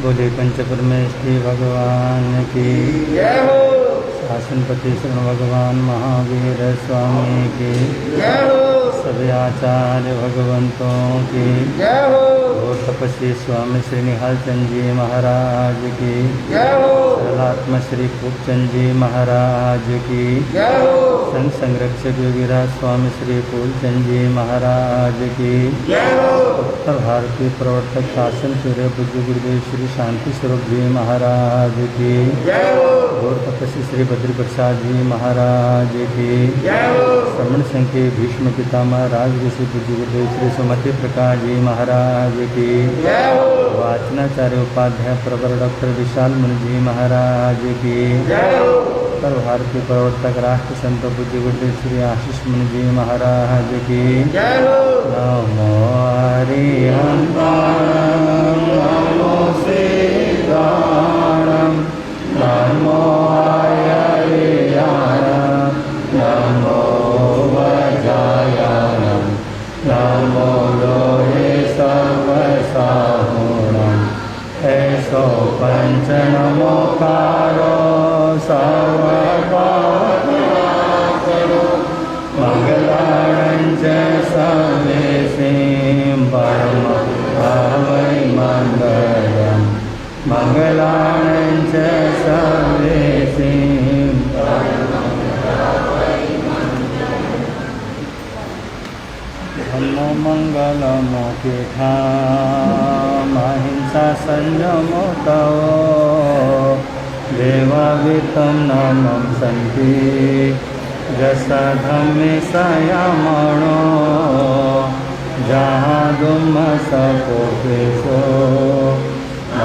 बोले पंचपरमेश्वरी भगवान की जय हो। शासनपति शरण भगवान महावीर स्वामी की जय हो। सभी आचार्य भगवंतों की जय हो। और तपस्वी स्वामी श्री निहाल चंद जी महाराज की जय हो। सरलात्मा श्री खूबचंद जी महाराज की जय हो। संघ संरक्षक योगीराज स्वामी श्री फूलचंद जी महाराज की जय हो। उत्तर भारतीय प्रवर्तक शासन सूर्य बुद्ध गुरुदेव श्री शांति स्वरूप जी महाराज की जय हो। और तपस्वी श्री बद्री प्रसाद जी महाराज की जय हो। श्रमण संघ के भीष्म पितामह राज ऋषि बुद्ध गुरुदेव श्री सुमति प्रकाश जी महाराज की जय हो। वाचनाचार्य उपाध्याय प्रवर डॉक्टर विशाल मुनि जी महाराज की जय हो। उत्तर भारतीय प्रवर्तक राष्ट्र संत बुद्ध गुरुदेव श्री आशीष मुनि जी महाराज की जय हो। नमो हरिहंताणं नमो सीताणं नमो हरियाणं नमो वज्रायणं नमो लोहे सर्वसाहुणं ऐसो पंच नमोकारो सर्वपापनाशनो मंगलाणं च सर्वेषां परमं भावै मंगलम् मंगलाणं च सर्वेषां परमं भावै धम्मो मंगलमोकेठाम् अहिंसा संयमो तव देवावितं नमं सन्ति जसा धम्मे संयमणो जहाँ दुम्मस कोपेशो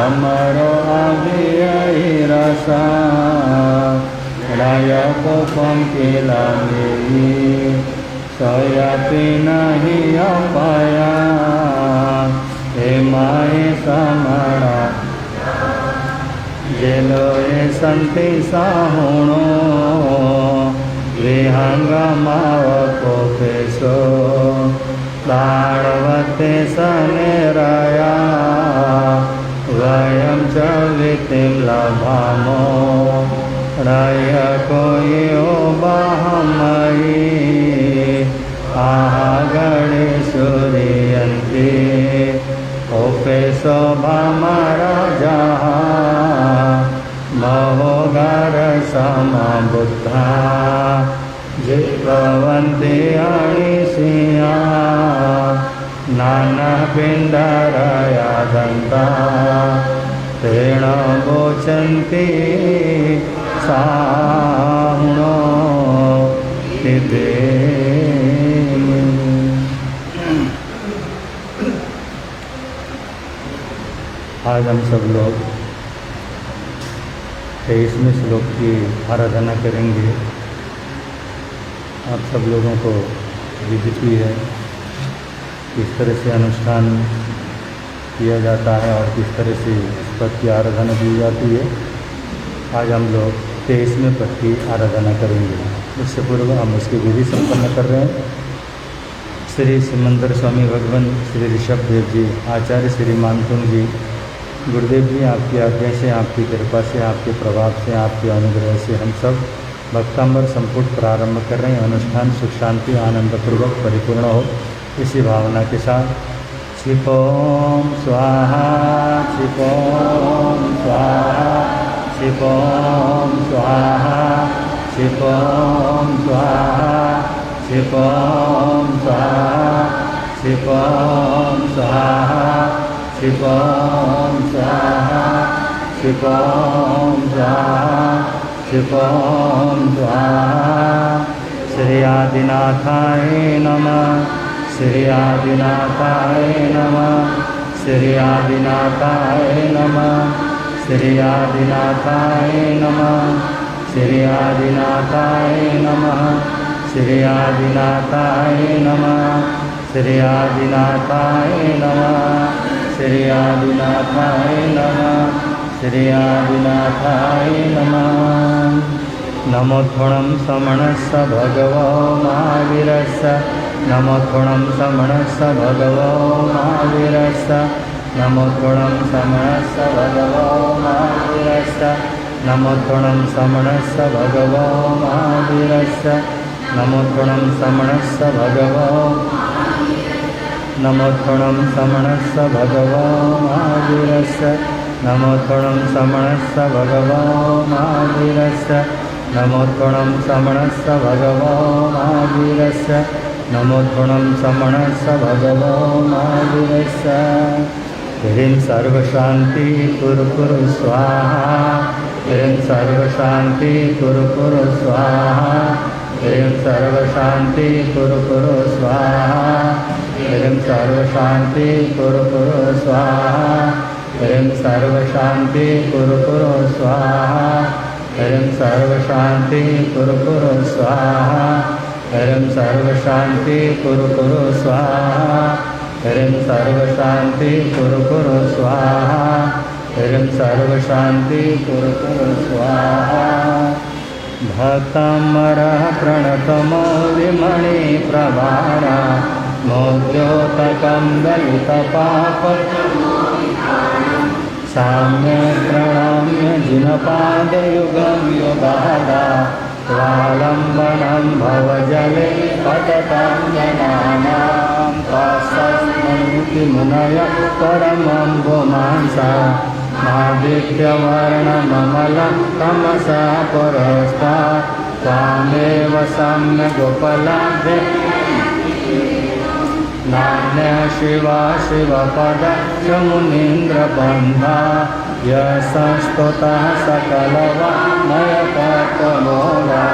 अमरो अभिरसा रायकोपम किलामेयी सयापि नहि अपाया हे माये समणा जेलोए संति साहुणो विहंगमाव कोपेशो ताड़वते सनेरया वयं च वितिं लभामो रय कोयो बाहमयी आहा गणेशुरियन्ति ओपेशो भामराजा महोगार समबुद्धा जिह्वन्ति अणिसिया नानापिण्डरया दन्ता तेन वोचन्ति साहुणो इति। आज हम सब लोग 23वें श्लोक की आराधना करेंगे। आप सब लोगों को विदित भी है किस तरह से अनुष्ठान किया जाता है और किस तरह से इस पद की आराधना की जाती है। आज हम लोग 23वें पद की आराधना करेंगे। उससे पूर्व हम उसकी विधि संपन्न कर रहे हैं। श्री सिमंदर स्वामी भगवान श्री ऋषभ देव जी, आचार्य श्री मानकुंड जी, गुरुदेव जी, आपकी आज्ञा से, आपकी कृपा से, आपके प्रभाव से, आपके अनुग्रह से हम सब भक्तांबर संपुट प्रारंभ कर रहे हैं। अनुष्ठान सुख शांति आनंदपूर्वक परिपूर्ण हो, इसी भावना के साथ क्षिपोम स्वाहा क्षिपोम स्वाहा क्षिपोम स्वाहा क्षिपोम स्वाहा क्षिपोम स्वाहा क्षिपोम स्वाहा क्षिपं स्वाहा क्षिपं स्वाहा क्षिपं स्वाहा। श्री आदिनाथाय नमः श्री आदिनाथाय नमः श्री आदिनाथाय नमः श्री आदिनाथाय नमः श्री आदिनाथाय नमः श्री आदिनाथाय नमः श्री आदिनाथाय नमः श्री आदिनाथाय नमः श्री आदिनाथाय नमः। नमोत्थुणं समणस्य भगवो महावीरस्य नमोत्थुणं समणस्य भगवो महावीरस्य नमोत्थुणं समणस्य भगवो महावीरस्य नमोत्थुणं समणस्य भगवो महावीरस्य नमोत्थुणं समणस्य भगवो नमोत्थुणं समणस्य भगवो महावीरस्य नमोत्थुणं समणस्य भगवो महावीरस्य नमोत्थुणं समणस्य भगवो महावीरस्य नमोत्थुणं समणस्य भगवो महावीरस्य। ह्रीं सर्वशान्ति कुरु स्वाहा ह्रीं सर्वशान्ति कुरु स्वाहा ह्रीं सर्वशान्ति कुरु स्वाहा ह्रीं सर्वशान्ति कुरु स्वाहा ह्रीं सर्वशान्ति कुरु स्वाहा ह्रीं सर्वशान्ति कुरु स्वाहा ह्रीं सर्वशान्ति कुरु स्वाहा ह्रीं सर्वशान्ति कुरु स्वाहा ह्रीं सर्वशान्ति कुरु स्वाहा। भक्तमरः प्रणतमो विमणिप्रभारा मोद्योतकं दलितपाप साम्ये प्रणम्य जिनपादयुगं युगादा स्वालम्बनं भवजले पततं जनानां तस्मै मुनयः परमं पुमांसा आदित्यवर्णममलं तमसा पुरस्तात् त्वामेव सम्यगुपलभ्ये नान्यः शिवा शिवपदश्च मुनीन्द्रबन्धा यशस्तुतः सकलवाङ्मयतत्त्वबोधा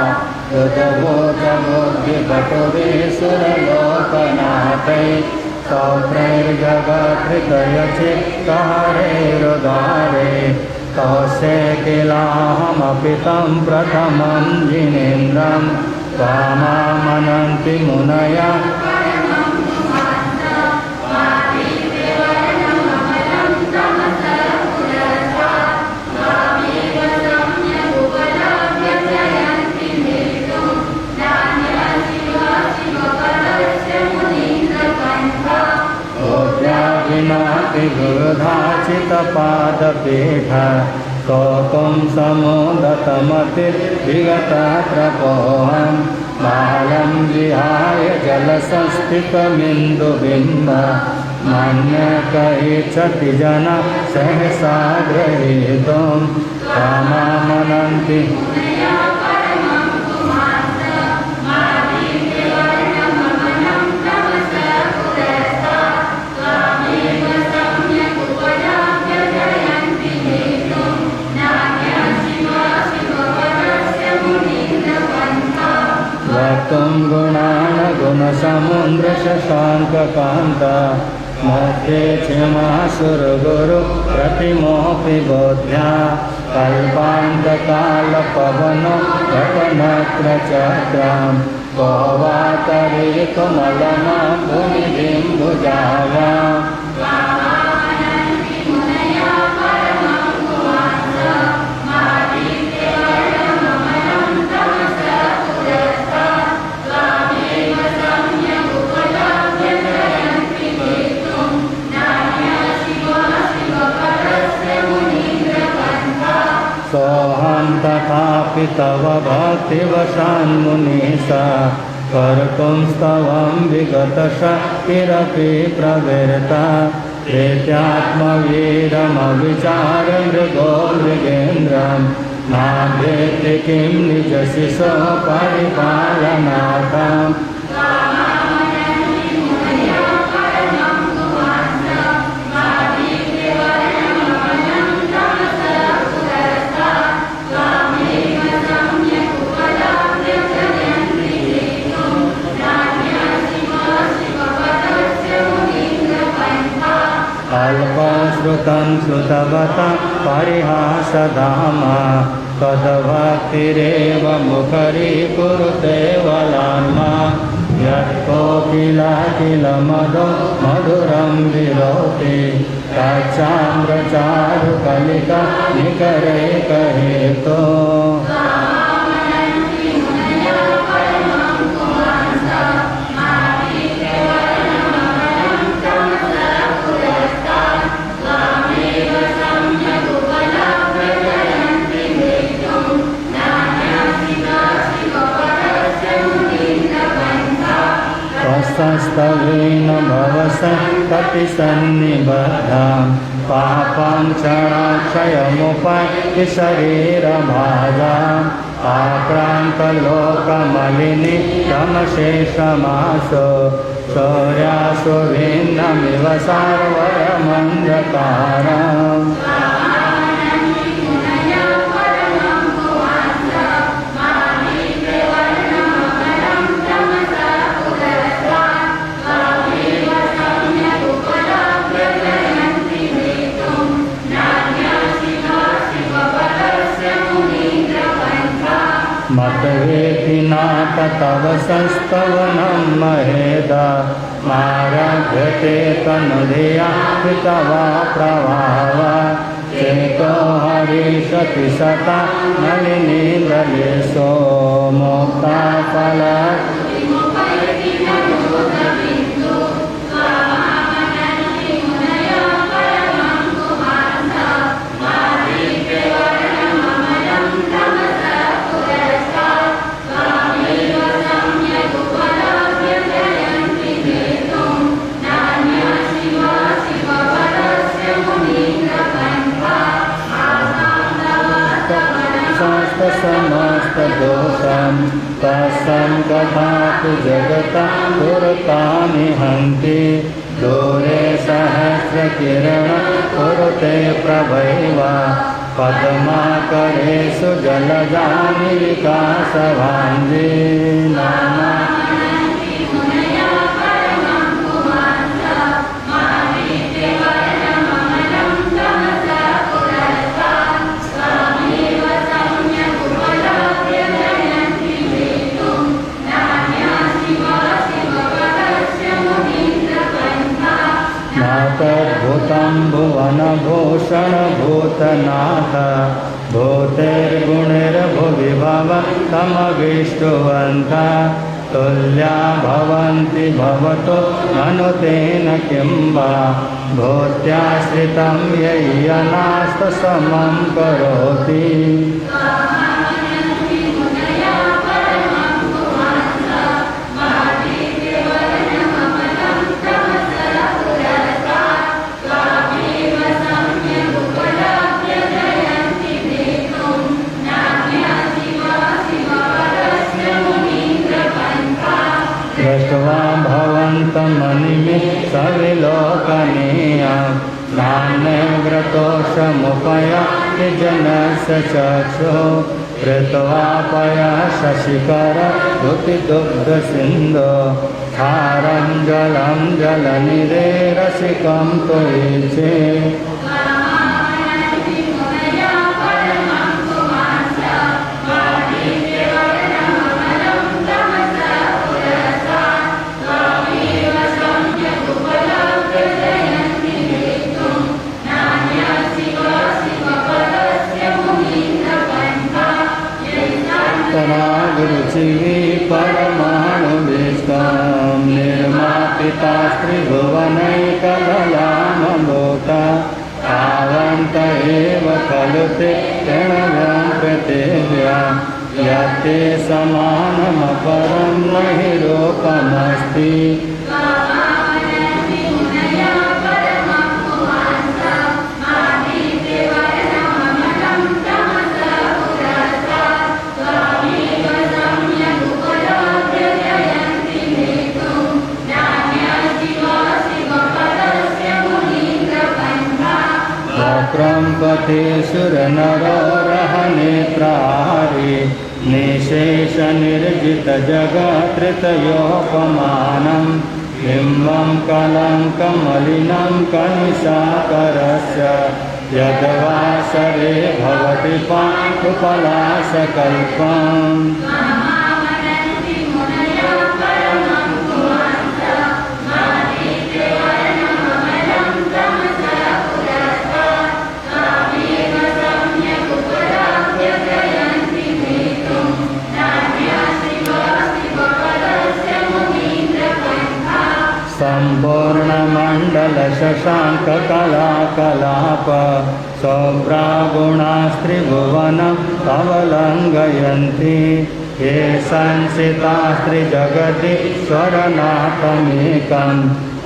हृदबोधबुद्धिपटुरीसुरलोकनाथै सौप्रैर्जगत्हृदयचित्तहरेरुदारे कौशेकिलाहमपि तं प्रथमं जिनेन्द्रं त्वामामनन्ति मुनयः गुरुधाचितपादपीठ कौतुं समुदतमतिर्विगतप्रपोहं बालं विहाय जलसंस्थितमिन्दुबिम्ब मन्ये कैच्छति जनः सहसा गृहीतुं त्वामामनन्ति वक्तुं गुणान् गुणसमुद्रशशाङ्ककान्ता मध्ये क्षमासुरगुरु प्रतिमोऽपि बोध्या कल्पान्तकालपवनो घटनत्रचक्रां को वा तरेतुमलना भूमिबिम्बुजाया सोऽहं तथापि तव भक्तिवशान्मुनिसा कर्तुं स्तवं विगतशक्तिरपि प्रवृत्ता प्रेत्यात्मवीरमविचार्य मृगो मृगेन्द्रं नाभेति किं निजशिशो परिपालनार्थम् श्रुतं श्रुतवता परिहासधामा तद्भक्तिरेव मुखरीकुरुते वलान्मा यत्कोकिल मदो मधुरं विरोति तच्चाम्रचारुकलिका निकरे कहेतो स्तवेन भवसन्ततिसन्निबद्धां पापं क्षणाक्षयमुपैति शरीरभाजाम् आक्रान्तलोकमलिनी तमशेषमासो शौर्यासुभिन्नमिव सार्वयमन्धकारम् मतवेति नाथ तव संस्तवनं महेदा मारभ्यते तनुधिया पितवा प्रभावा चेतो हरिषति सता नलिनी ललेशो मोक्ता फला समस्तदोषं तस्सं कथातु जगता पुरतानि हन्ति दूरे सहस्रकिरण कुरुते प्रभैवा पद्माकरेषु जलजानि विकासभाञ्जी नाना भूतं भुवनभूषणभूतनाथ भूतेर्गुणैर्भुवि भवतमविष्टुवन्त तुल्या भवन्ति भवतो ननु तेन किं वा भूत्याश्रितं यय्यनास्तसमं करोति दृष्ट्वा भवन्तमनिमिष सविलोकनीयं नान्यव्रतोषमुपयाति जनस्य चक्षुः कृत्वा पया शशिकर दुतिदुग्धसिन्धो क्षारं जलं जलनिरेरसिकं त्वयीचे परमाणुविष्टां निर्मापितास्त्रिभुवनैकबलामलोका तावन्त एव खलु ते प्रणव्यां पृथिव्यां यत्ते समानमपरं न हि लोकमस्ति पथे सुरनरोरहनेत्रारि निशेषनिर्जितजगत्रितयोपमानं बिम्बं कलङ्कमलिनं कनिशाकरस्य यद्वासरे भवति पाण्डुपलाशकल्पम् सम्पूर्णमण्डलशशाङ्ककलाकलाप सौभ्रागुणास्त्रिभुवनं तवलङ्घयन्ति ये संसितास्त्रिजगति स्वरनाथमेकं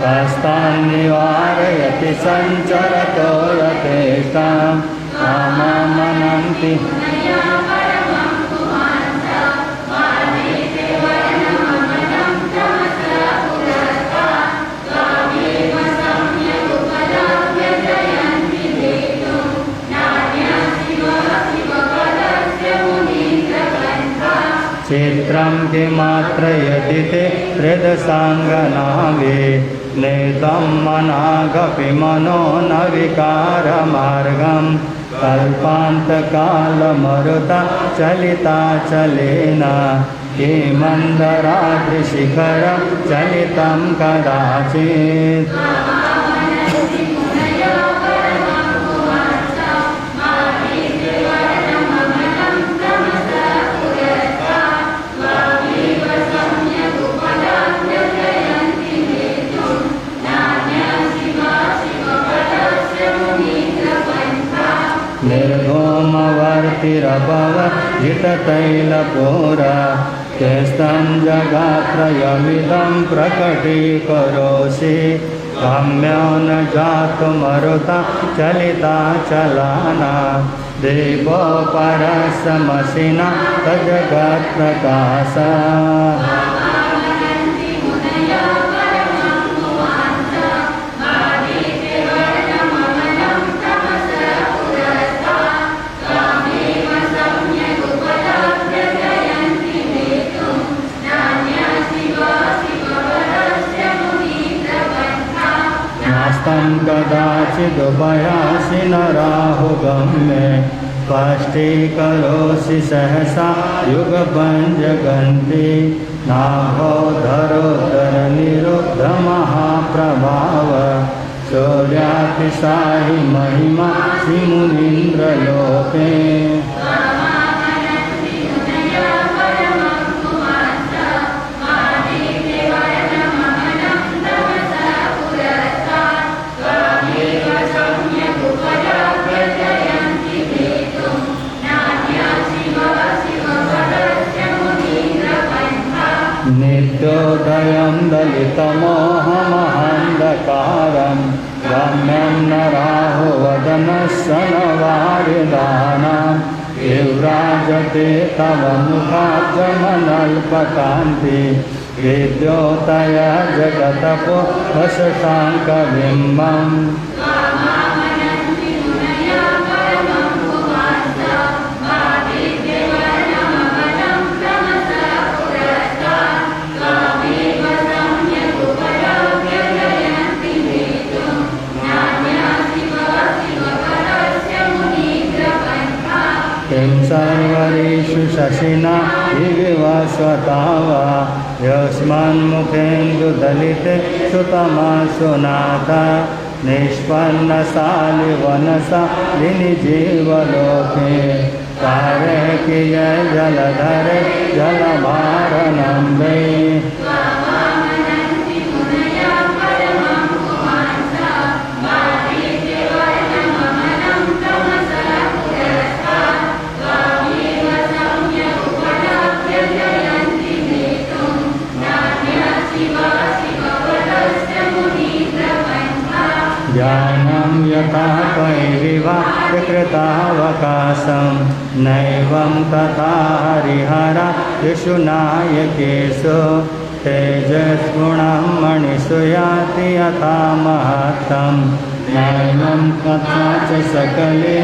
हस्तान्निवारयति सञ्चरतो यथेष्टां काममनन्ति चित्रं किमात्र यदि ते हृदसाङ्गनावे नेतं मनागपि मनो न विकारमार्गं कल्पान्तकालमरुता चलिता चलेन किमन्दराद्रिशिखरं चलितं कदाचित् निर्भोमवर्तिरभवजिततैलपूरा केस्तं जगात्रयमिदं प्रकटीकरोषि गम्यो न जातुमरुता चलिता चलाना देवो परसमसिना तजगत्प्रकाश कदाचिदुपयासि न राहुगम्ये स्पष्टीकरोषि सहसा युगपञ्जगन्ति नाभोधरोदरनिरुद्धमहाप्रभाव सूर्यातिशायि महिमा मुनीन्द्रलोके नित्योदयं दलितमोहमहन्धकारं गम्यं न राहुवदनस्सनवारिदानां विव्राजते तव मुखाब्जमनल्पकान्ति विद्योतय जगतपुरशशाङ्कबिम्बम् सर्वरीषु शशिना विविवस्वतावा यस्मन्मुखेन्दुदलिते सुतमासुनाथा निष्पन्नशालिवनशालिनि जीवलोके कारे किय जलधरे जलभारनन्दे ज्ञानं यथा कैरिवा विकृतावकाशं नैवं तथा हरिहरा विशुनायकेषु तेजस्गुणं मणिषु याति यथा महत्तं नैवं तथा च सकले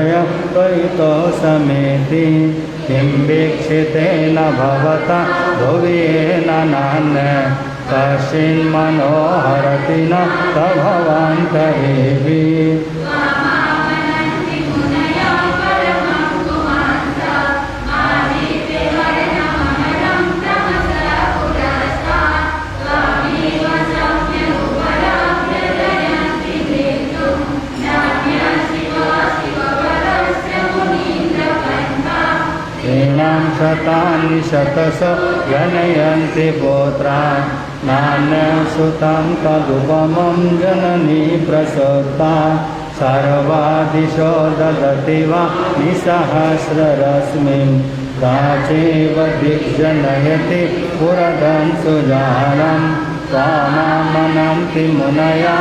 विपर्यय त्वयितो समेति किं वीक्षितेन भवता ध्रुवीयेन नान्य कश्चिन्मनोहरति न तभवान्तरेऽपि शतानि शतश जनयन्ति पुत्रा नान्यं सुतं तदुपमं जननी प्रसोक्ता सर्वादिशो ददति वा निसहस्ररश्मिं प्राचेव दिग्जनयति पुरदं सुजालं त्वामामनन्ति मुनया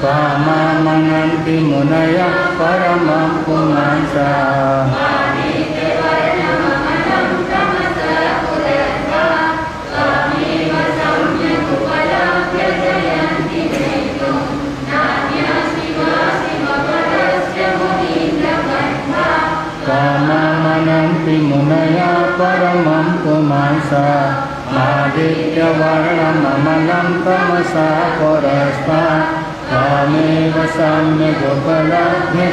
त्वामामनन्ति मुनयः परमं पुमांसा त्वामामनन्ति मुनयः परमं पुमांसा आदित्यवर्णममलं तमसा पुरस्तात् त्वामेव सम्यगुपलभ्य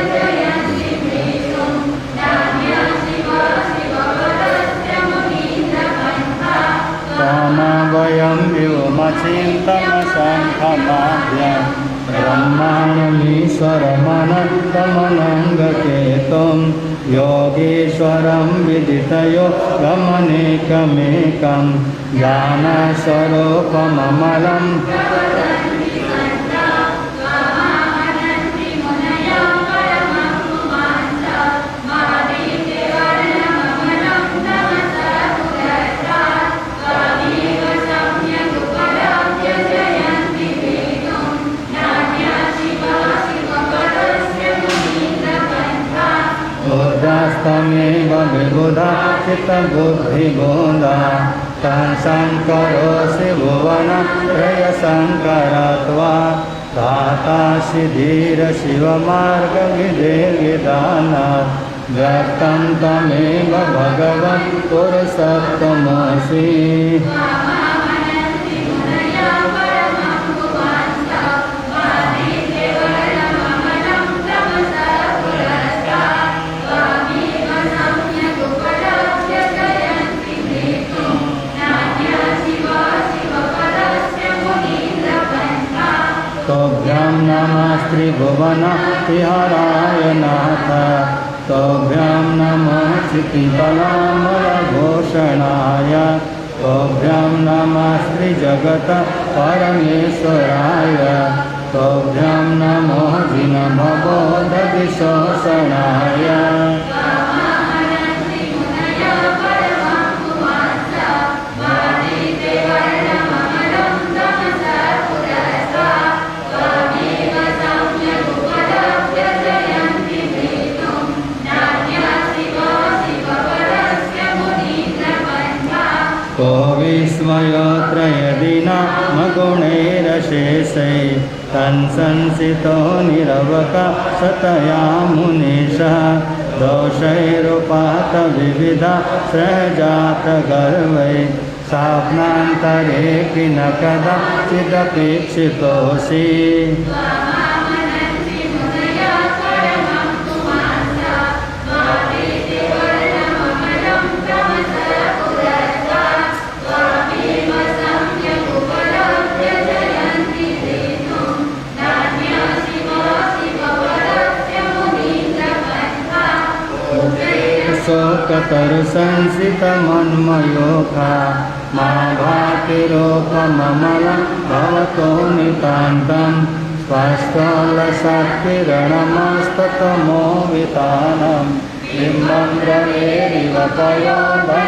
त्वामवयं व्योमचिन्तमसङ्खमाद्यं ब्रह्माणमीश्वरमनन्तमनङ्गकेतुं योगीश्वरं विदितयो गमनेकमेकं ज्ञानस्वरूपममलं तमेव विबुधा चित्तबुद्धिबोधा तं शङ्करोऽसि भुवनत्रयशङ्करत्वा दातासि धीरशिवमार्गविधेर्विधानात् व्यक्तं तमेव भगवन् पुरुषोत्तमसि तोभ्यं नमः त्रिभुवनतिहराय नाथ तोभ्यं नमः चितितलामलघोषणाय तोभ्यं नमः श्रीजगत परमेश्वराय तोभ्यं नमो जिनभवोदधिशोषणाय को विस्मयोत्रयदिनामगुणैरशेषै तन्संसितो निरवका सतया मुनीशः दोषैरुपातविविधा सहजातगर्वै स्वाप्नान्तरेऽपि न कदाचिदपेक्षितोऽसि शोकतरुसंसितमन्मयोखा मा भातिरोपममलं भवतो नितान्तं स्पष्टोल्लसत्किरणमस्ततमो वितानं बिम्बं द्रवेरिव पयोधरपाशवर्ती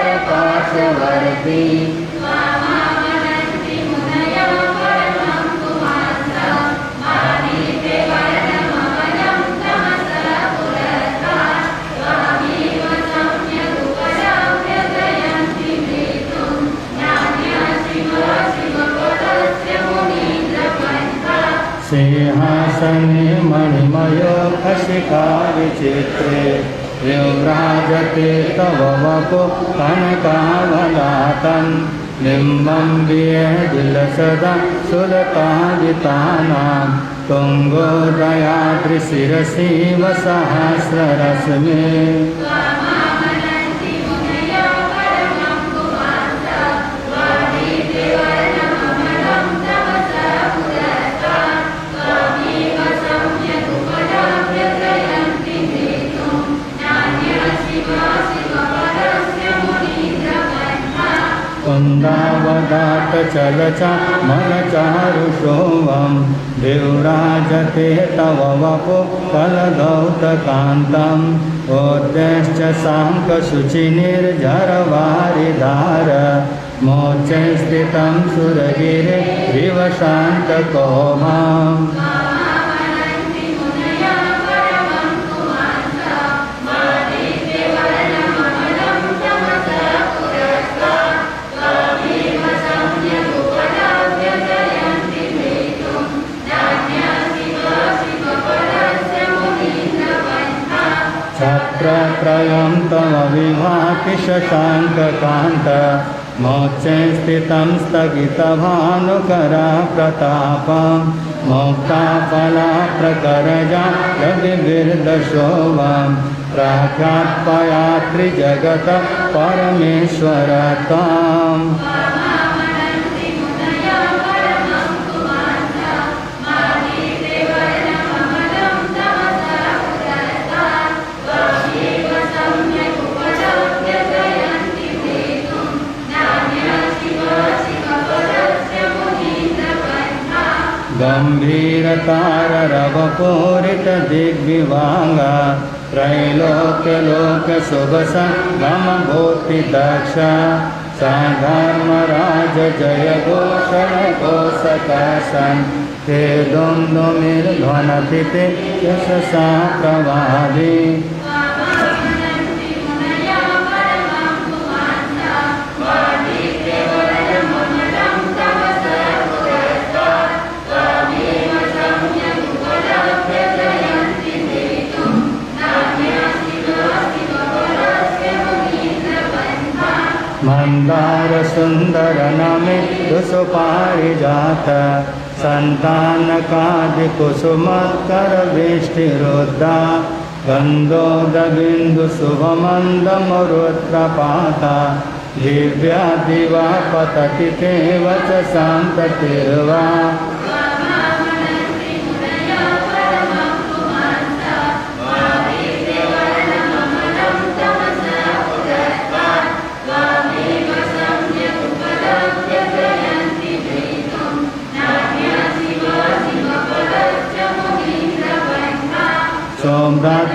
सिंहासने मणिमयो खशिकाविचित्रे विव्राजते तव वपु कनकावलातं बिम्बं वियदिलसदा सुलतादितानां तुङ्गोदयाद्रिशिरसीव सहस्ररश्मिः कुन्दावदात चलचामलचारुशोभं विव्राजते तव वपु फलदौतकान्तम् ओद्यश्च साङ्कशुचिनिर्झरवारिधार मोक्षे स्थितं सुरगिरिरिव शान्तकोमम् छत्रत्रयं तव विभाति शशाङ्ककान्त मोक्षे स्थितं स्थगितभानुकरा प्रतापं मोक्ताफलाप्रकरजा रविर्दशोभं प्राख्यात्पयात्रि जगत परमेश्वरताम् गम्भीरताररवपूरितदिग्विवाङ्गा त्रैलोक्यलोकशुभसङ्गमभूतिदक्ष साधर्मराज जय घोषणघोषकाशन् ते दुन्दुमिर्ध्वनति ते यशसा प्रवादि मंदार सुंदर नमित सुपारिजात संतानकादि कुसुमकर वेष्टिरुद्धा गंधोदबिंदु शुभमंदमरुद्रपाता दिव्या दिवा पतति ते वचसां प्रतिर्वा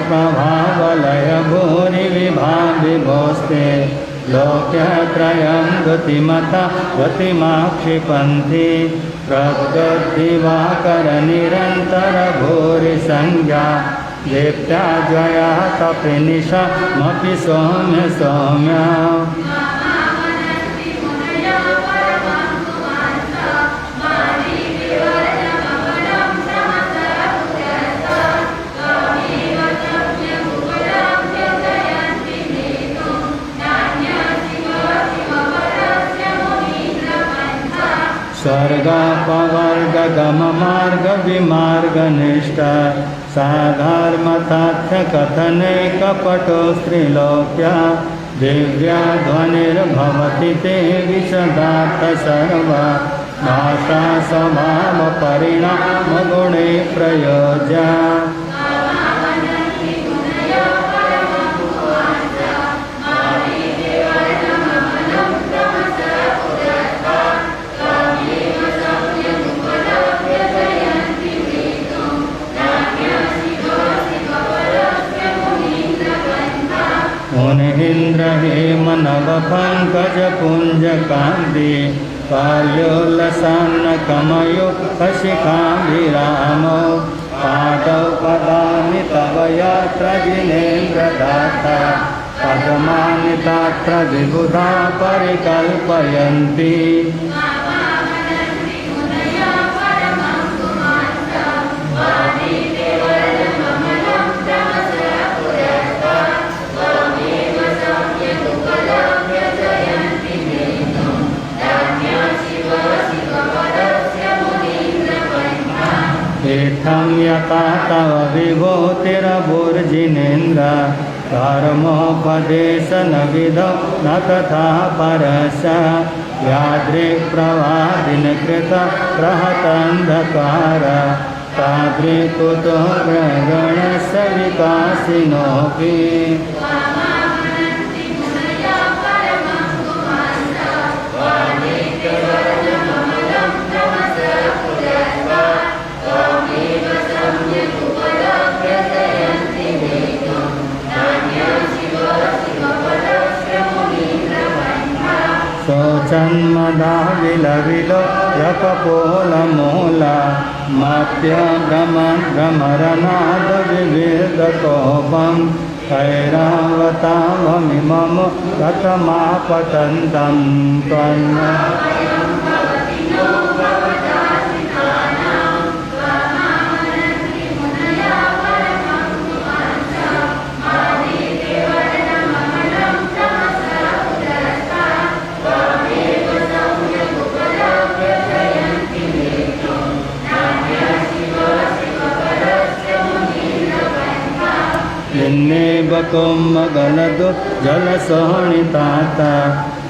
सोम्रात्प्रभावलय भूरि विभाविभोस्ते लोक्यत्रयं गतिमता गतिमाक्षिपन्ति प्रद्योद्दिवाकरनिरन्तर भूरि संज्ञा दीप्त्या जया कपिनिशमपि सौम्य सौम्या स्वर्गापवर्गगममार्गविमार्गनिष्ठ साधर्मताथ्यकथने कपटो स्त्रीलोक्या दिव्या ध्वनिर्भवति ते विशदार्थ सर्वा भाषा स्वभावपरिणामगुणे प्रयोज्या मुनीन्द्र हेमनवपङ्कजपुञ्जकान्ति पाल्योल्लसान्नकमयो हसिकाभिरामो पादौ पदानि तव यत्र जिनेन्द्रदाता पद्मानि तत्र विबुधा परिकल्पयन्ति विभूतिरभुर्जिनेन्द्र धर्मोपदेशनविधौ न तथा परस्य यादृक्प्रवादिनकृत प्रहतन्धकार तादृक्कुतो ग्रगणस्य विकासिनोऽपि सोचन्मदा विलविलो यकपोलमूला मत्यभ्रमरनादविवेदकोपं ऐरावताममिमं गतमापतन्तं त्वन्न निन्नेबकुम्भगलदु जलसोणिताता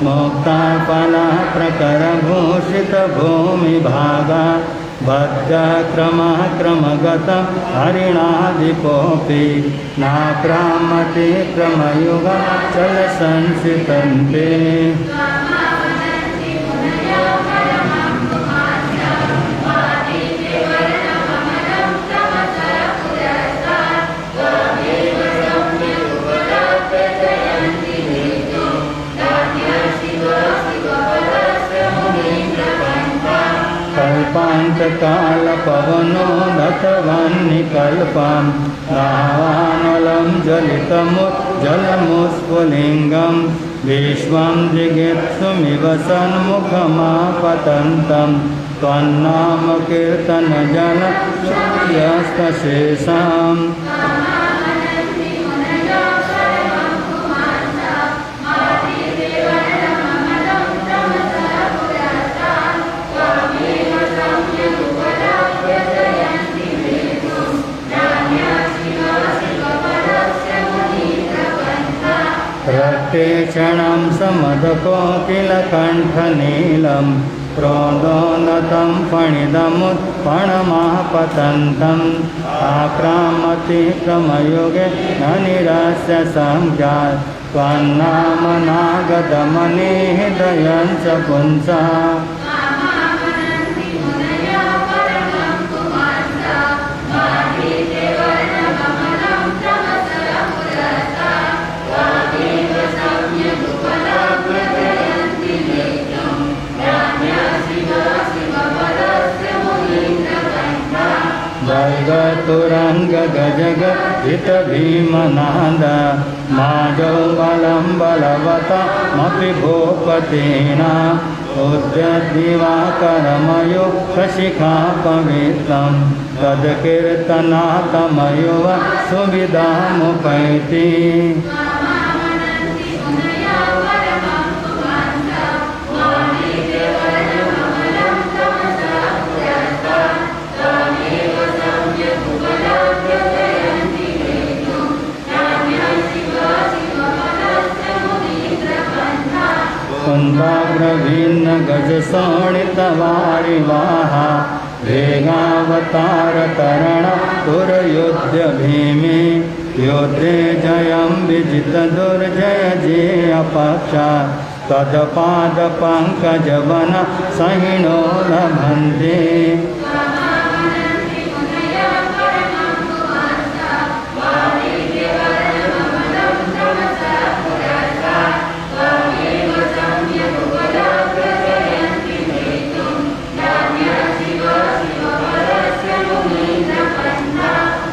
मोक्ताफला प्रकरभूषितभूमिभागा बद्धक्रमक्रमगतं हरिणादिपोऽपि नाक्रामति क्रमयुगा चलसंसितन्ते कल्पान्तकालपवनो दत्तवह्निकल्पं दावानलं जलितमुज्जलमुस्फुलिङ्गं विश्वं जिगीप्सुमिव सन्मुखमापतन्तं त्वन्नामकीर्तनजलशेषम् रक्ते क्षणं समदकोकिलकण्ठनीलं प्रोदोन्नतं फणिदमुत्पणमापतन्तम् आक्रामति क्रमयुगे न निरास्य संज्ञात् त्वन्नामनागतमनिहृदयं च पुंसा गजगहितभीमनाद माजौ बलं बलवतामपि भूपतेना उद्यद्दिवाकरमयो प्रशिखा पवित्रं तत्कीर्तनातमयो वा सुविधामुपैति कुन्दाग्रवीन्न गजशोणितवारिवाहा वेगावतारतरण पुरयुध्य भीमे योद्धे जयं विजितदुर्जय जेऽपक्षा तत्पादपङ्कजवन सहिनो लभन्ते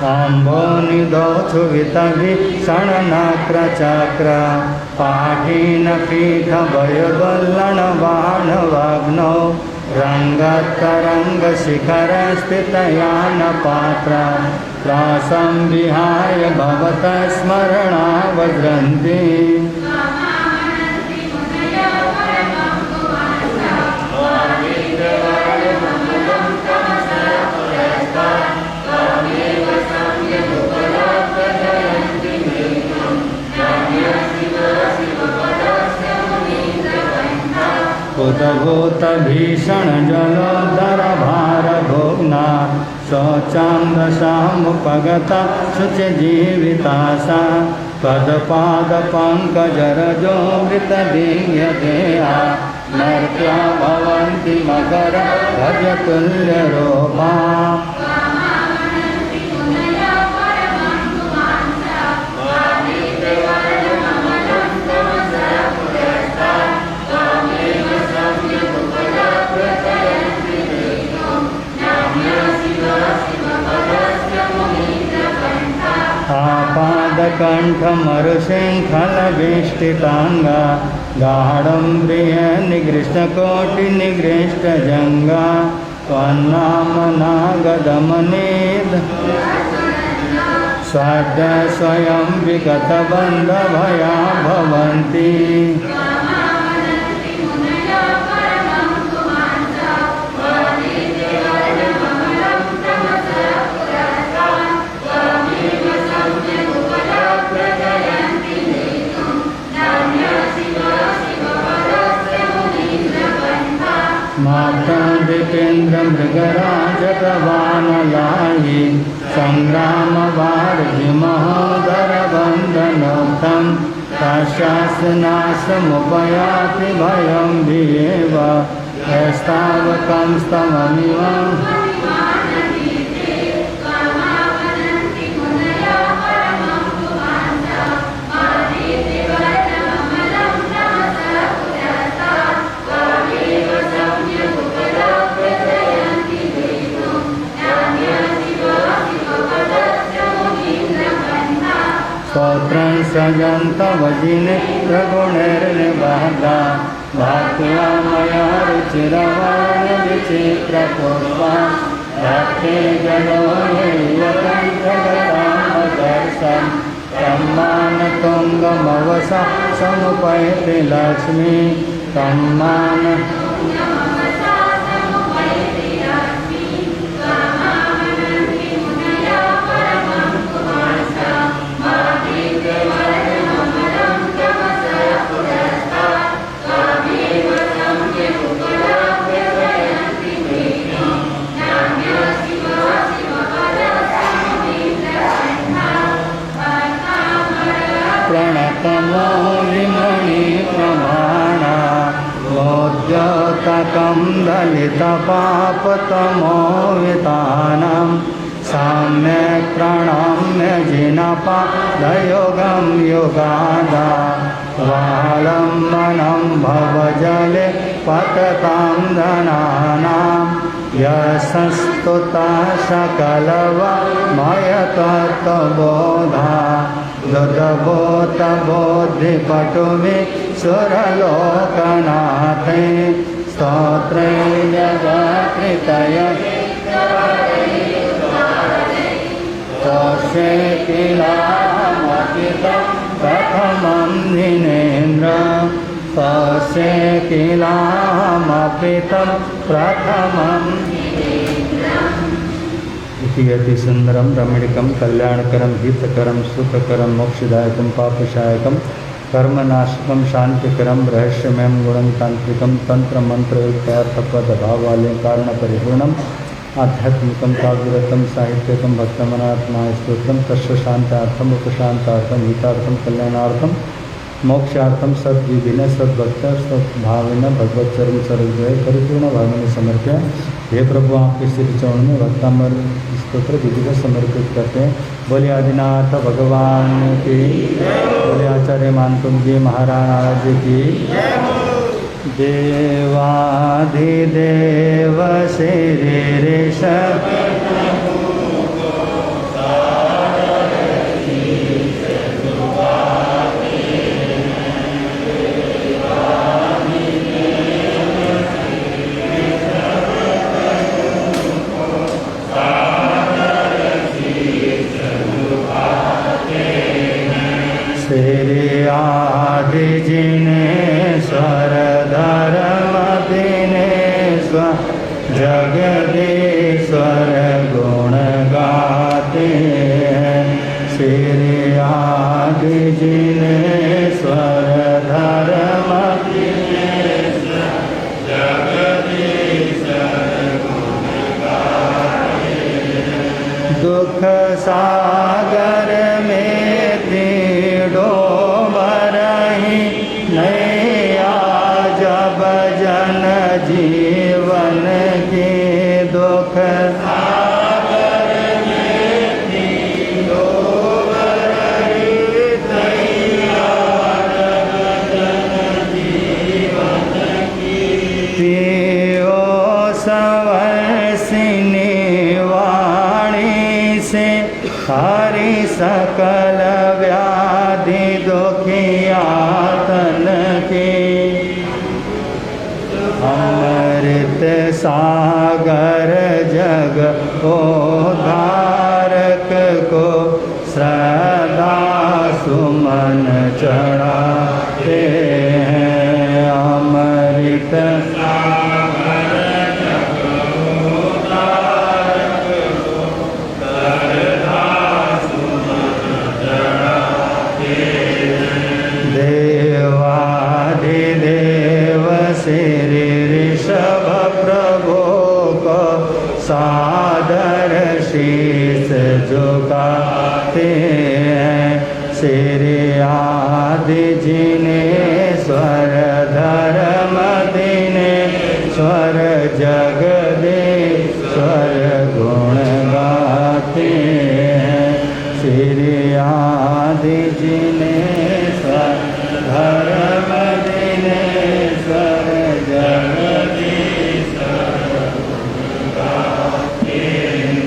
अम्बोनिदोच्छुवितभीषणनाक्रचक्र पाठीनपीठभयवल्लणबाणवाग्नौ रङ्गतरङ्गशिखरस्थितयानपात्र त्रासं विहाय भवतः स्मरणावदन्ति उद्भूत भीषण जलोदर भार भोग्ना शौचान्दशामुपगता शुचिजीवितासा पदपाद पंकजरजो मृतदिव्यदेहा नर्त्या भवन्ति मकर भजतुल्यरूपा आपादकण्ठमरुशृङ्खलवेष्टिताङ्गा गाढं प्रियनिगृष्टकोटिनिगृष्टजङ्गा त्वन्नामनागदमनेद स्वाद्य स्वयं विगतबन्धभया भवन्ति मातृपेन्द्र मृगराजगवानलायि संग्रामवार्धि महोदरबन्धनोत्थं ताशासनाशमुपयाति भयं वियेव यस्तावकं स्तममिवम् स्तोत्रं सजन्तवजिने प्रगुणैर्निबद्धा भात्या मया रुचिरवर्णविचित्रपुष्पा भक्ते जनो जगतामदर्शं सम्मानतुङ्गमवसा समुपैति लक्ष्मी सम्मान प्रणतमौलिमणि प्रमाणा बोध्योतकं दलितपापतमोवितानं सम्यक् प्रणम्य जिनपादयोगं युगादा वालम्बनं भवजले पततां धनानां यशस्तुता सकलवमयतत्त्वबोधा दुर्बोधबोधिपटुमि सुरलोकनाथे स्तोत्रे जगत्कृतय तोषे किलामपितं प्रथमं दिनेन्द्र तोषे किलामपितं प्रथमं इति सुंदरम रमणीकम कल्याणकरम हितकरम सुखकरम मोक्षदायकम पापशायकम कर्मनाशकम शांतिकरम रहस्यमयम गुणतांत्रिकम तंत्र मंत्र युक्तार्थपद भाव वाले कारण परिपूर्णम आध्यात्मिकम काव्यरतम साहित्यकम भक्तमनात्मा स्तोत्रम तस्य शांतार्थम उपशांतार्थम हितार्थम कल्याणार्थम मोक्षार्थम सद्विधिन सद्भक्त सद्भाविन भगवत चरण सर्वजय परिपूर्ण भावने समर्प्य। हे प्रभु आपके श्री चरण में भक्तामर स्तोत्र विधि को समर्पित करते हैं। बोले आदिनाथ भगवान की, बोले आचार्य मानतुम जी महाराज की। देवाधिदेव श्री ऋष आदि जिनेश्वर धर्म दिनेश्वर जगदीश्वर गुण गाते हैं। श्री आदि जिनेश्वर धर्म दिनेश्वर सागर जग उद्धारक को श्रद्धा सुमन चढ़ाते हैं। अमृत सागर जग उद्धारक को श्रद्धा सुमन चढ़ाते हैं। देवाधिदेव श्री ऋषभ प्रभु को सादर शीस झुकाते हैं। श्री आदि जिनेश्वर धर्म दिनेश्वर जगदीश्वर गुण गाते हैं। श्री आदि जिनेश्वर धर्म दिनेश्वर जगदीश्वर गुण गाते हैं।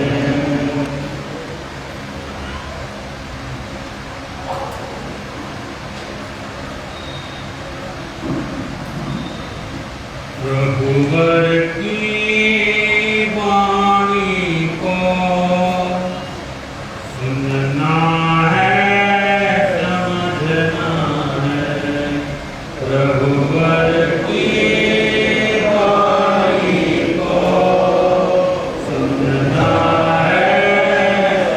रघुवर की वाणी को सुनना है, समझना है। रघुवर की वाणी को सुनना है,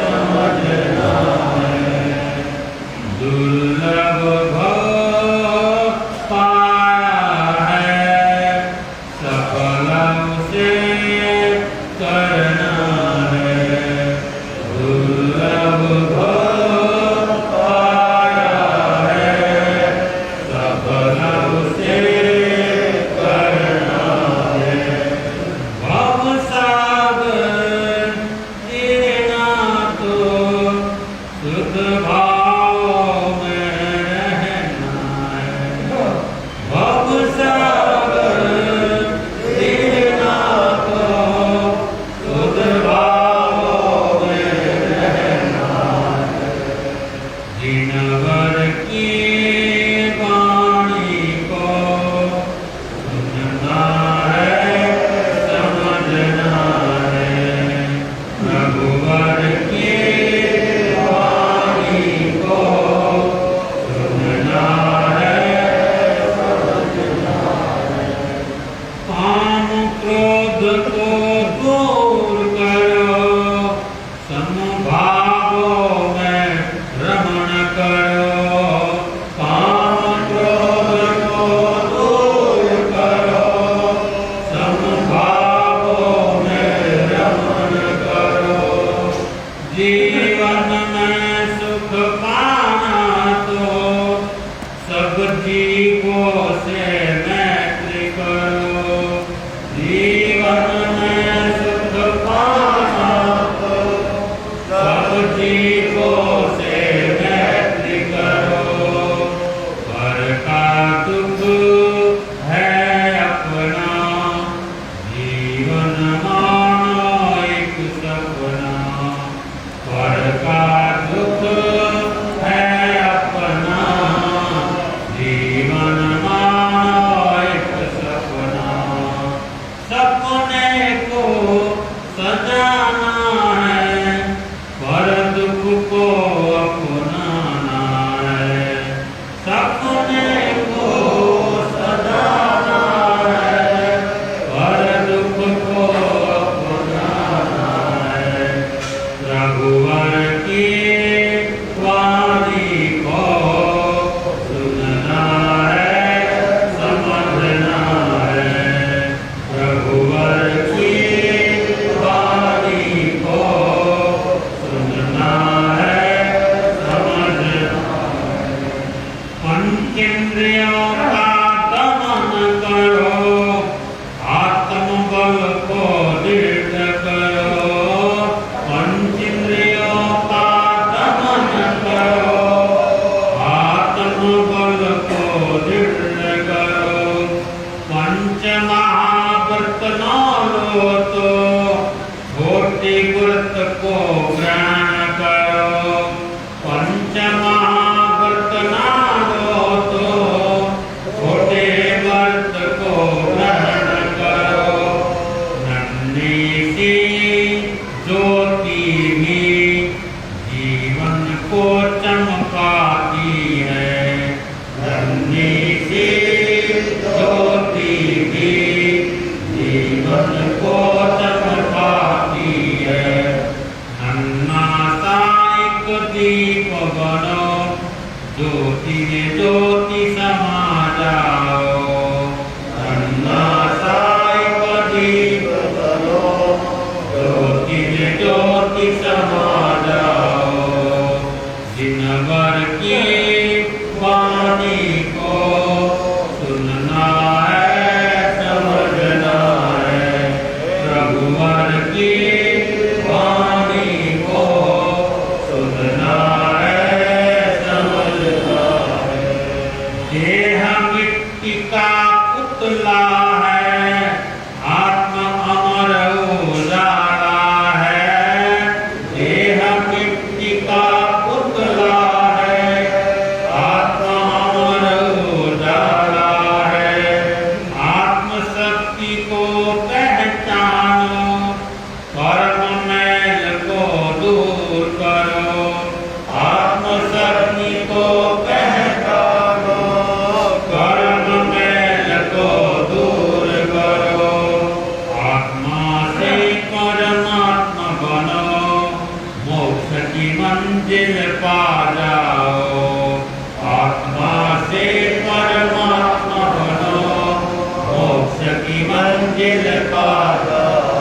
समझना है। दुर्लभ भव पाया है, सफल उसे करना है। दुर्लभ भव पाया है, सफल उसे करना है। भव सागर जीना तो शुद्ध भाव में रहना है। भव सागर जीना तो शुद्ध भाव में रहना है। जिनवर की वाणी को सुनना है, समझना है। रघुवर की वाणी को सुनना है, समझना है। काम क्रोध को दूर करो, समभावों में रमण करो। काम क्रोध को दूर करो, समभावों में रमण करो। जीवन में सुख पाना तो सब जीवों से मैत्री करो। जीवन में सुख पाना तो सब जीवों से मैत्री करो। पर का दुख है अपना, जीवन मानो एक सपना। पर का दुख है अपना, जीवन मानो एक सपना। सपने को सजाना है, पर दुख को अपनाना है। सपने को सजाना है, पर दुख को अपनाना है। रघुवर की वाणी को सुनना है, समझना है। रघुवर की वाणी को सुनना है, समझना है। पंचेंद्रियों का दमन करो, आत्मबल को दृढ़ करो। पंचेंद्रियों का दमन करो, आत्मबल को दृढ़ करो। पंच महाव्रत न लो तो छोटी व्रत को ग्रहण करो। पंच महाव्रत न लो तो ज्योति में ज्योति समा जाओ, अन्ना साई को दीप करो, ज्योति में ज्योति समा जाओ। जिनवर की वाणी को सुनना है, समझना है, प्रभुवर की वाणी को सुनना है, समझना है। देह मिट्टी का पुतला है, आत्मा अमर उजाला है। देह मिट्टी का पुतला है, आत्मा अमर उजाला है। आत्मशक्ति को पहचानो, कर्म मैल को दूर करो। आत्मशक्ति को पहचानो, कर्म मैल को दूर करो। आत्मा से परमात्मा बनो, मोक्ष की मंजिल पा जाओ। आत्मा से परमात्मा बनो, मोक्ष की मंजिल पा जाओ।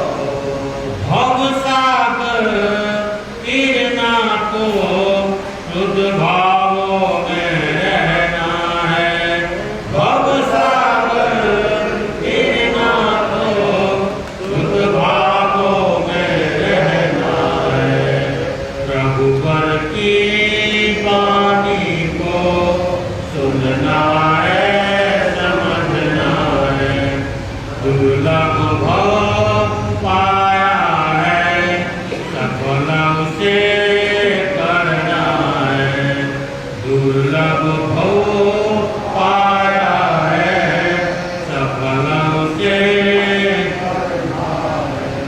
भव सागर तीरना को शुद्ध भावों में रहना है। भव सागर तीरना को शुद्ध भावों में रहना है। प्रभुवर की वाणी को सुनना है, समझना है। दुर्लभ भव पाया है, सफल उसे करना है। दुर्लभ भव पाया है, सफल उसे करना है।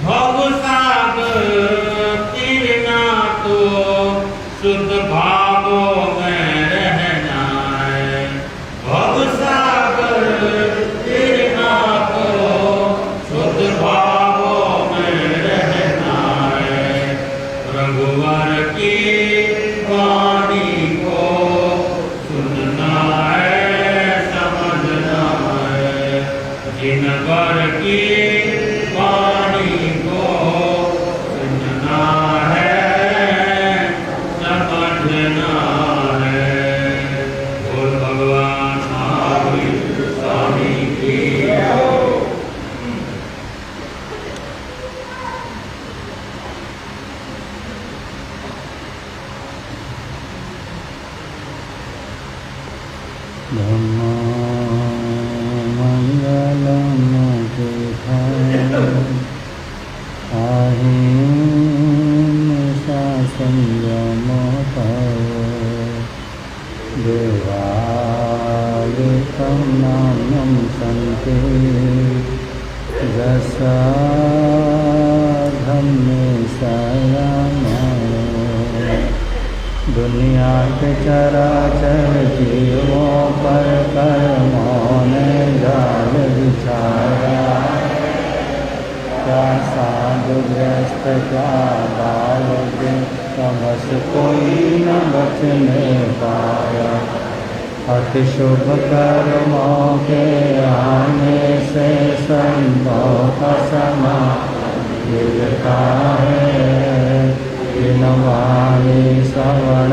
भव सागर तीरना तो शुद्ध भावों में रहना है। भव सागर तीरना तो शुद्ध भावों में रहना है। प्रभुवर की वाणी को सुनना है, समझना है। जिनवर की वाणी को सुनना है, समझना है। बोल भगवान महावीर स्वामी की जय। देवालिकं नामं सन्ति रसाधम्मे सयामो। दुनिया के चराचर जीवों पर कर्मों ने जाल बिछाया। क्या साधु ग्रस्त क्या बालक, समझ कोई न बचने पाया। अति शुभ कर्मों के आने से संतों का समा मिलता है। जिनवाणी श्रवण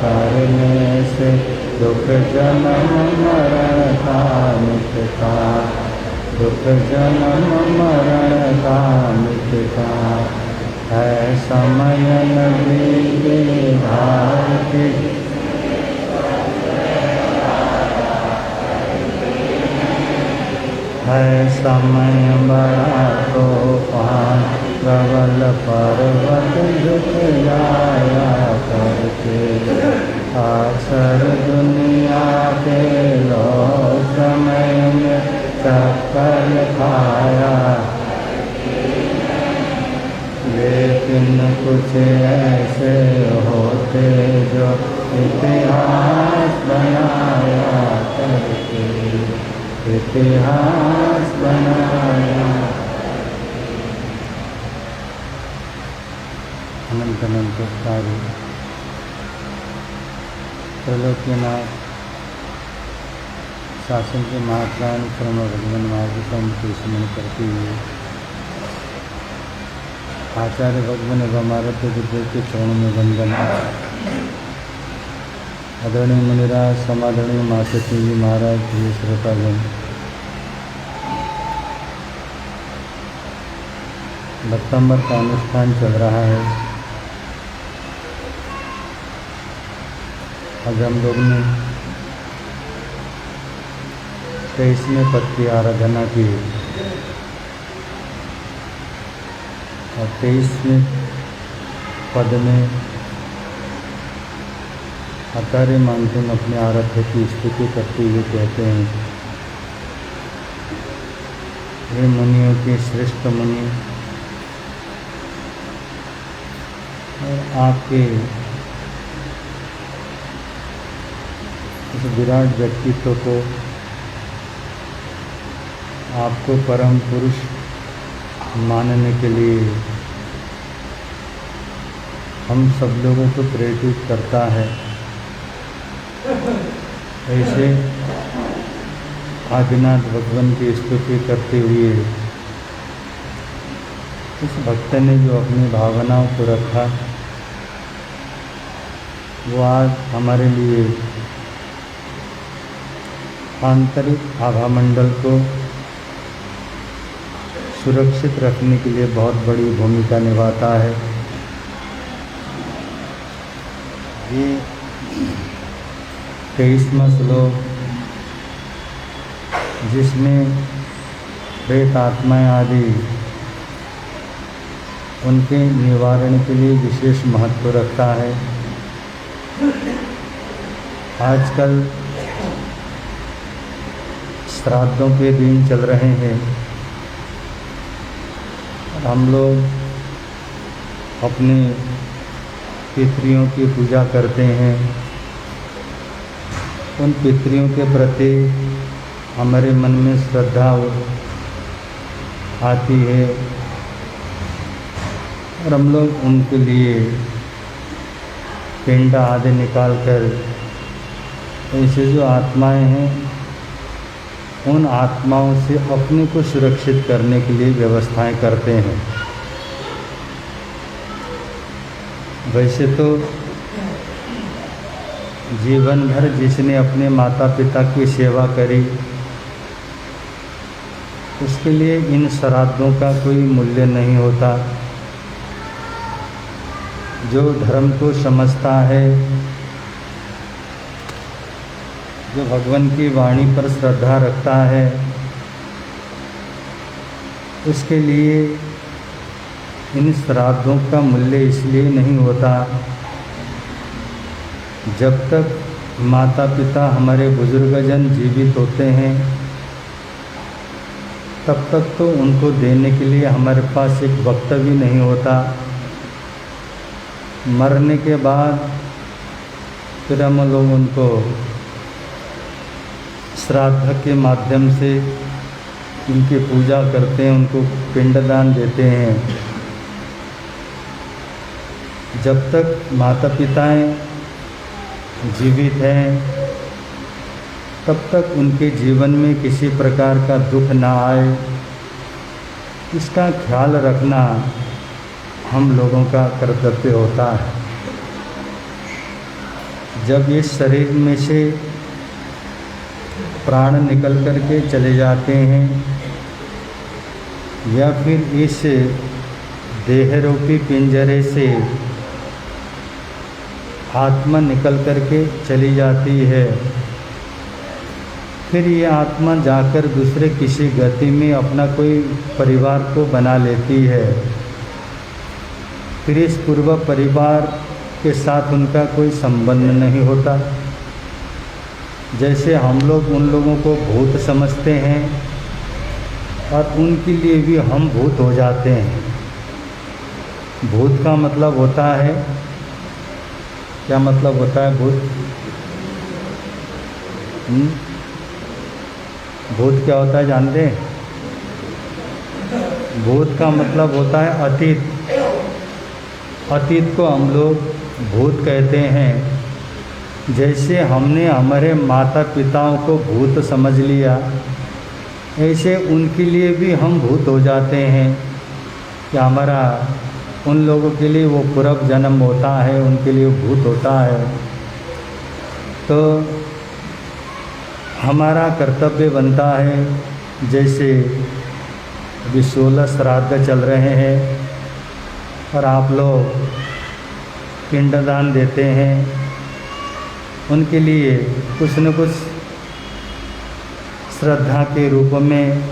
करने से दुख जन्म मरण का मिटता। दुख जन्म मरण का मिटता है। समय नदी के धार के है। समय बड़ा तूफान, प्रबल पर्वत झुक जाया करके। अक्सर दुनिया के लोग समय में चक्कर खाया। लेकिन कुछ ऐसे होते जो इतिहास बनाया करके। इतिहास बनाया। अनंत अनंत सारी त्रैलोक्यनाथ शासन के महाप्राण श्रम भगवान मार्ग का उनको स्मरण करते हुए आचार्य भगवान एवं भारत गुरुदेव के चरणों में वंदन। आदरणीय मुनिराज समादरणीय महासती जी महाराज प्रिय श्रोतागण, भक्तंबर का अनुष्ठान चल रहा है। आज हम लोग ने 23वें पद की आराधना की और 23वें पद में आचार्य मानसिंह अपने आराध्य की स्तुति करते हुए कहते हैं, हे मुनियों के श्रेष्ठ मुनि, और आपके इस विराट व्यक्तित्व को, आपको परम पुरुष मानने के लिए हम सब लोगों को प्रेरित करता है। ऐसे आदिनाथ भगवान की स्तुति करते हुए इस भक्त ने जो अपनी भावनाओं को रखा, वो आज हमारे लिए आंतरिक आभा मंडल को सुरक्षित रखने के लिए बहुत बड़ी भूमिका निभाता है। ये 23वां श्लोक, जिसमें प्रेत आत्माएं आदि उनके निवारण के लिए विशेष महत्व रखता है। आजकल श्राद्धों के दिन चल रहे हैं, हम लोग अपने पितरियों की पूजा करते हैं। उन पितरियों के प्रति हमारे मन में श्रद्धा आती है और हम लोग उनके लिए पिंड आदि निकाल कर ऐसे जो आत्माएं हैं, उन आत्माओं से अपने को सुरक्षित करने के लिए व्यवस्थाएं करते हैं। वैसे तो जीवन भर जिसने अपने माता पिता की सेवा करी, उसके लिए इन श्राद्धों का कोई मूल्य नहीं होता। जो धर्म को समझता है, जो भगवान की वाणी पर श्रद्धा रखता है, उसके लिए इन श्राद्धों का मूल्य इसलिए नहीं होता। जब तक माता पिता हमारे बुजुर्गजन जीवित होते हैं, तब तक तो उनको देने के लिए हमारे पास एक वक्त भी नहीं होता। मरने के बाद फिर हम लोग उनको श्राद्ध के माध्यम से उनकी पूजा करते हैं, उनको पिंडदान देते हैं। जब तक माता पिताएं जीवित हैं, तब तक उनके जीवन में किसी प्रकार का दुख ना आए, इसका ख्याल रखना हम लोगों का कर्तव्य होता है। जब इस शरीर में से प्राण निकल कर के चले जाते हैं, या फिर इस देहरूपी पिंजरे से आत्मा निकल कर के चली जाती है, फिर ये आत्मा जाकर दूसरे किसी गति में अपना कोई परिवार को बना लेती है। फिर इस पूर्व परिवार के साथ उनका कोई संबंध नहीं होता। जैसे हम लोग उन लोगों को भूत समझते हैं और उनके लिए भी हम भूत हो जाते हैं। भूत का मतलब होता है, क्या मतलब होता है भूत? भूत क्या होता है जानते हैं? भूत का मतलब होता है अतीत। अतीत को हम लोग भूत कहते हैं। जैसे हमने हमारे माता पिताओं को भूत समझ लिया, ऐसे उनके लिए भी हम भूत हो जाते हैं कि हमारा उन लोगों के लिए वो पूर्व जन्म होता है, उनके लिए भूत होता है। तो हमारा कर्तव्य बनता है, जैसे अभी 16 श्राद्ध चल रहे हैं और आप लोग पिंडदान देते हैं, उनके लिए कुछ न कुछ श्रद्धा के रूप में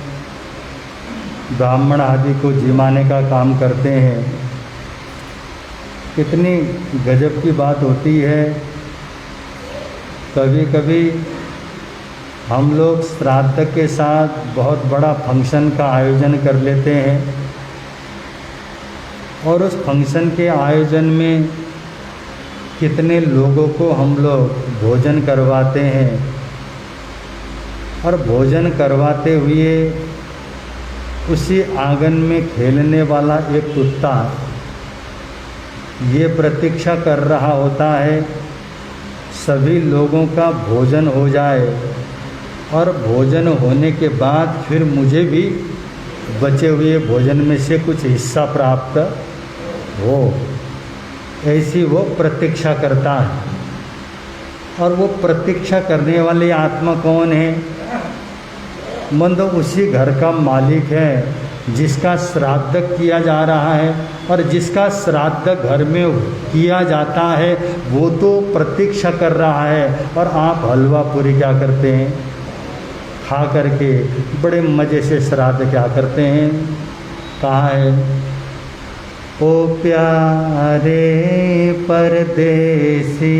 ब्राह्मण आदि को जिमाने का काम करते हैं। कितनी गजब की बात होती है। कभी कभी हम लोग श्राद्ध के साथ बहुत बड़ा फंक्शन का आयोजन कर लेते हैं और उस फंक्शन के आयोजन में कितने लोगों को हम लोग भोजन करवाते हैं और भोजन करवाते हुए उसी आंगन में खेलने वाला एक कुत्ता ये प्रतीक्षा कर रहा होता है सभी लोगों का भोजन हो जाए और भोजन होने के बाद फिर मुझे भी बचे हुए भोजन में से कुछ हिस्सा प्राप्त हो, ऐसी वो प्रतीक्षा करता है। और वो प्रतीक्षा करने वाली आत्मा कौन है? मन तो उसी घर का मालिक है जिसका श्राद्ध किया जा रहा है, और जिसका श्राद्ध घर में किया जाता है वो तो प्रतीक्षा कर रहा है। और आप हलवा पूरी क्या करते हैं? खा करके बड़े मज़े से श्राद्ध क्या करते हैं? कहा है, ओ प्यारे परदेसी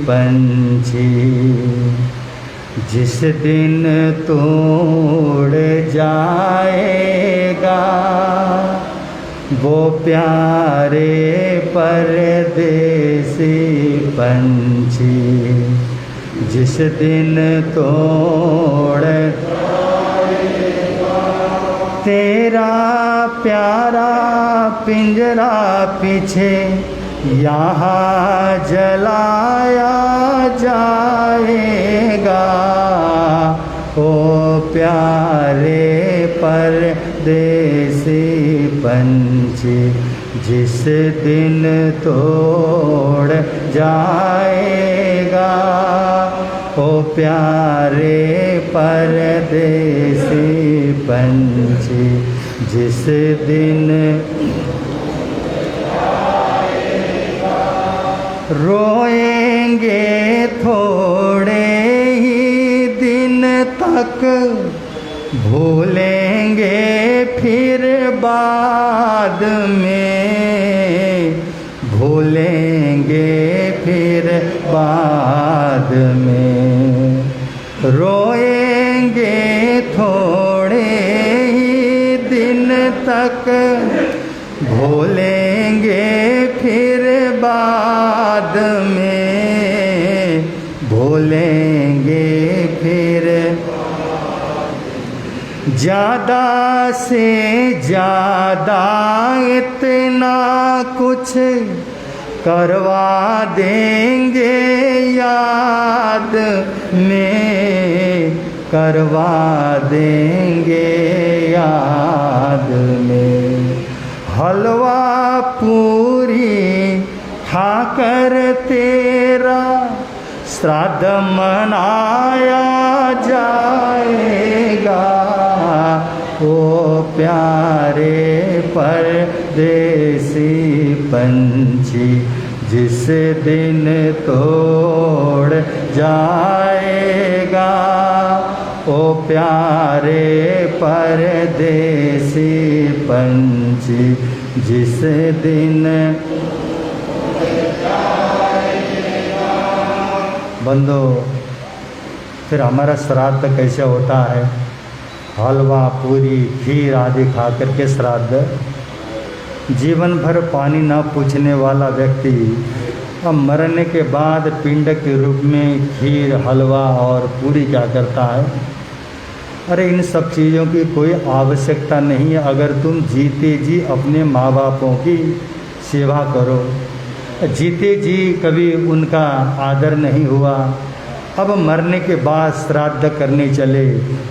पंछी, जिस दिन तू उड़ जाएगा, वो प्यारे परदेसी पंछी, जिस दिन तू उड़ जाएगा, तेरा प्यारा पिंजरा पीछे यहाँ जलाया जाएगा। ओ प्यारे परदेसी पंछी, जिस दिन तोड़ जाएगा, ओ प्यारे परदेसी पंछी, जिस दिन रोएंगे थोड़े ही दिन तक, भूलेंगे फिर बाद में, भूलेंगे फिर बाद में। रोएंगे थोड़े ही दिन तक, भूलेंगे फिर बाद में, भूलेंगे फिर। ज़्यादा से ज़्यादा इतना कुछ करवा देंगे याद में, करवा देंगे याद में। हलवा पूरी खाकर तेरा श्राद्ध मनाया जाएगा। ओ प्यारे परदेसी पंछी, जिस दिन तोड़ जाएगा, ओ प्यारे परदेसी पंछी, जिस दिन। बंदो, फिर हमारा श्राद्ध कैसे होता है? हलवा पूरी खीर आदि खा करके श्राद्ध। जीवन भर पानी न पूछने वाला व्यक्ति अब मरने के बाद पिंड के रूप में खीर हलवा और पूरी क्या करता है? अरे इन सब चीज़ों की कोई आवश्यकता नहीं है अगर तुम जीते जी अपने माँ बापों की सेवा करो। जीते जी कभी उनका आदर नहीं हुआ, अब मरने के बाद श्राद्ध करने चले।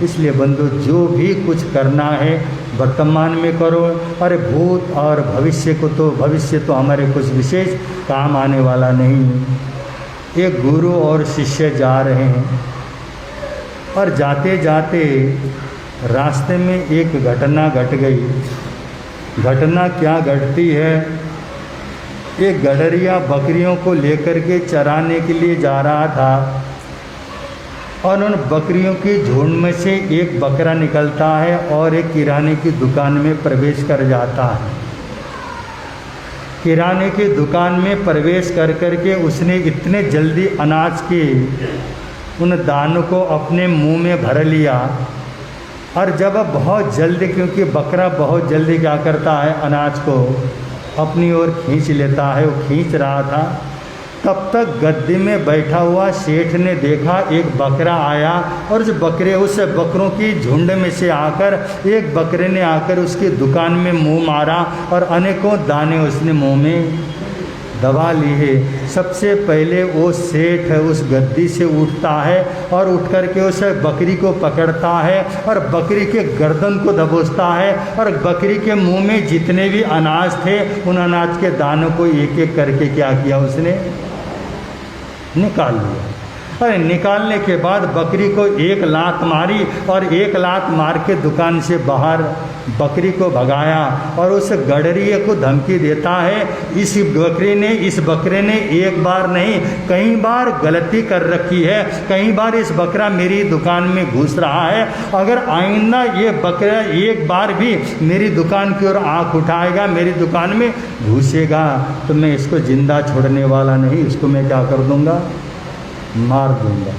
इसलिए बंधु, जो भी कुछ करना है वर्तमान में करो, अरे भूत और भविष्य तो हमारे कुछ विशेष काम आने वाला नहीं। एक गुरु और शिष्य जा रहे हैं और जाते जाते रास्ते में एक घटना घट गई। घटना क्या घटती है? एक गडरिया बकरियों को लेकर के चराने के लिए जा रहा था और उन बकरियों के झुंड में से एक बकरा निकलता है और एक किराने की दुकान में प्रवेश कर जाता है। किराने की दुकान में प्रवेश कर करके उसने इतने जल्दी अनाज के उन दानों को अपने मुंह में भर लिया। और जब बहुत जल्दी, क्योंकि बकरा बहुत जल्दी क्या करता है, अनाज को अपनी ओर खींच लेता है, वो खींच रहा था, तब तक गद्दी में बैठा हुआ सेठ ने देखा एक बकरा आया और उस बकरों की झुंड में से आकर एक बकरे ने आकर उसकी दुकान में मुंह मारा और अनेकों दाने उसने मुंह में दबा लिए। सबसे पहले वो सेठ उस गद्दी से उठता है और उठ कर के उस बकरी को पकड़ता है और बकरी के गर्दन को दबोचता है और बकरी के मुंह में जितने भी अनाज थे उन अनाज के दानों को एक एक करके क्या किया, उसने निकाल लिया। अरे निकालने के बाद बकरी को एक लात मारी और एक लात मार के दुकान से बाहर बकरी को भगाया और उस गडरिये को धमकी देता है। इस बकरे ने एक बार नहीं कई बार गलती कर रखी है, कई बार इस बकरा मेरी दुकान में घुस रहा है। अगर आइंदा ये बकरा एक बार भी मेरी दुकान की ओर आँख उठाएगा, मेरी दुकान में घुसेगा, तो मैं इसको जिंदा छोड़ने वाला नहीं, इसको मैं क्या कर दूंगा, मार दूंगा।